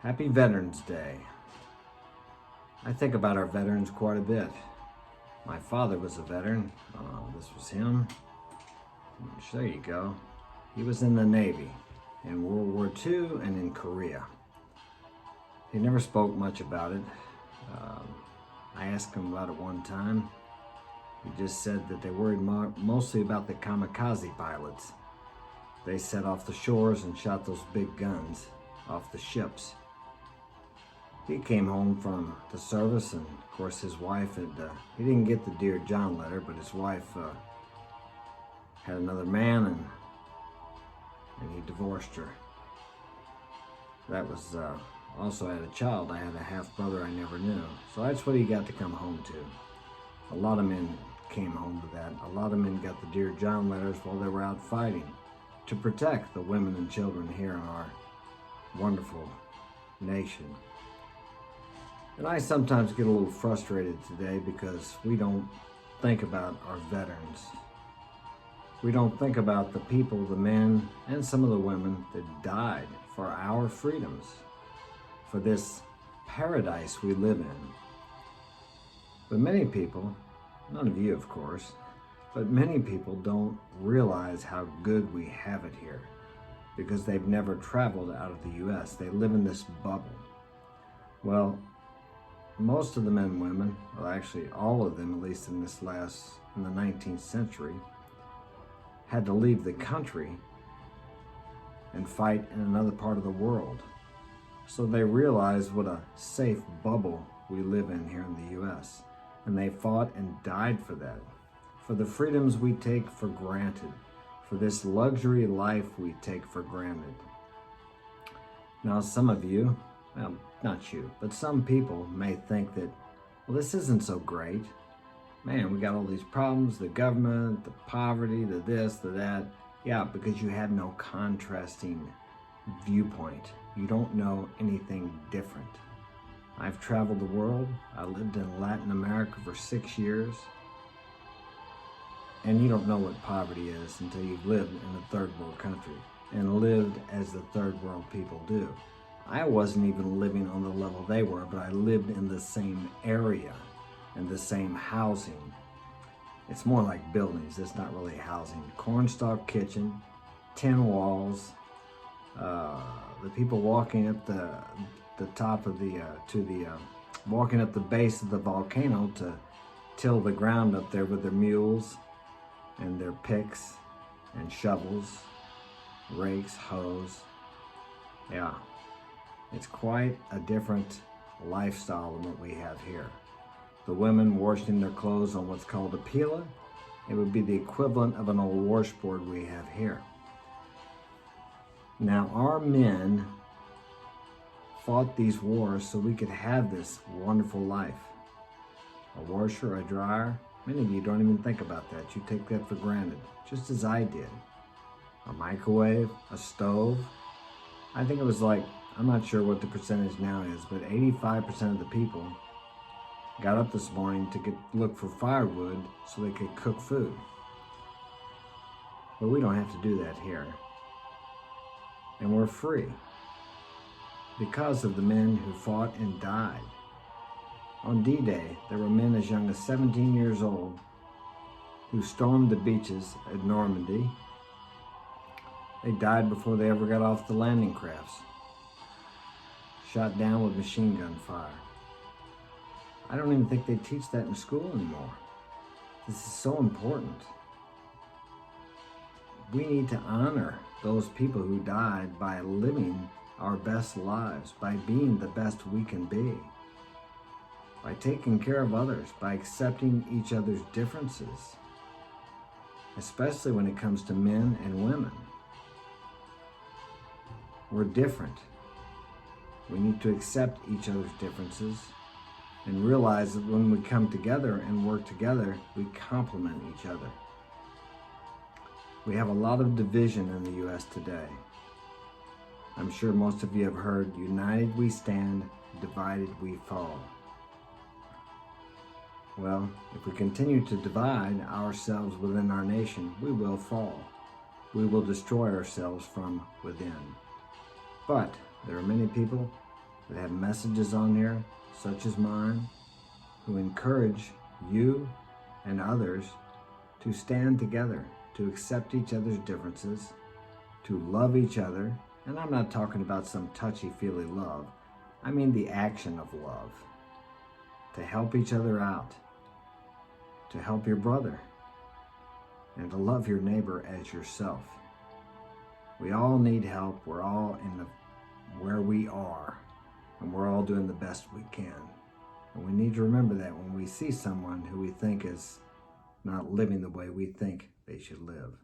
Happy Veterans Day. I think about our veterans quite a bit. My father was a veteran. This was him. There you go. He was in the Navy in World War II and in Korea. He never spoke much about it. I asked him about it one time. He just said that they worried mostly about the kamikaze pilots. They set off the shores and shot those big guns off the ships. He came home from the service, and of course his wife he didn't get the Dear John letter, but his wife had another man, and he divorced her. That was also had a child. I had a half brother I never knew. So that's what he got to come home to. A lot of men came home to that. A lot of men got the Dear John letters while they were out fighting to protect the women and children here in our wonderful nation. And I sometimes get a little frustrated today because we don't think about our veterans. We don't think about the people, the men, and some of the women that died for our freedoms, for this paradise we live in. But many people, none of you of course, but many people don't realize how good we have it here because they've never traveled out of the U.S. They live in this bubble. Well, most of the men and women, well actually all of them, at least in the 19th century, had to leave the country and fight in another part of the world. So they realized what a safe bubble we live in here in the U.S. And they fought and died for that, for the freedoms we take for granted, for this luxury life we take for granted. Now some of you, well, not you, but some people may think that, well, this isn't so great. Man, we got all these problems, the government, the poverty, the this, the that. Yeah, because you have no contrasting viewpoint. You don't know anything different. I've traveled the world. I lived in Latin America for 6 years. And you don't know what poverty is until you've lived in a third world country and lived as the third world people do. I wasn't even living on the level they were, but I lived in the same area and the same housing. It's more like buildings, it's not really housing. Cornstalk kitchen, tin walls, the people walking up the top of walking up the base of the volcano to till the ground up there with their mules and their picks and shovels, rakes, hoes. Yeah. It's quite a different lifestyle than what we have here. The women washing their clothes on what's called a pila. It would be the equivalent of an old washboard we have here. Now our men fought these wars so we could have this wonderful life. A washer, a dryer. Many of you don't even think about that. You take that for granted, just as I did. A microwave, a stove. I think it was like, I'm not sure what the percentage now is, but 85% of the people got up this morning to look for firewood so they could cook food. But we don't have to do that here. And we're free because of the men who fought and died. On D-Day, there were men as young as 17 years old who stormed the beaches at Normandy. They died before they ever got off the landing crafts, shot down with machine gun fire. I don't even think they teach that in school anymore. This is so important. We need to honor those people who died by living our best lives, by being the best we can be, by taking care of others, by accepting each other's differences, especially when it comes to men and women. We're different. We need to accept each other's differences and realize that when we come together and work together, we complement each other. We have a lot of division in the U.S. today. I'm sure most of you have heard, united we stand, divided we fall. Well, if we continue to divide ourselves within our nation, we will fall. We will destroy ourselves from within. But there are many people that have messages on there, such as mine, who encourage you and others to stand together, to accept each other's differences, to love each other. And I'm not talking about some touchy-feely love. I mean the action of love. To help each other out, to help your brother, and to love your neighbor as yourself. We all need help. We're all where we are, and we're all doing the best we can. And we need to remember that when we see someone who we think is not living the way we think they should live.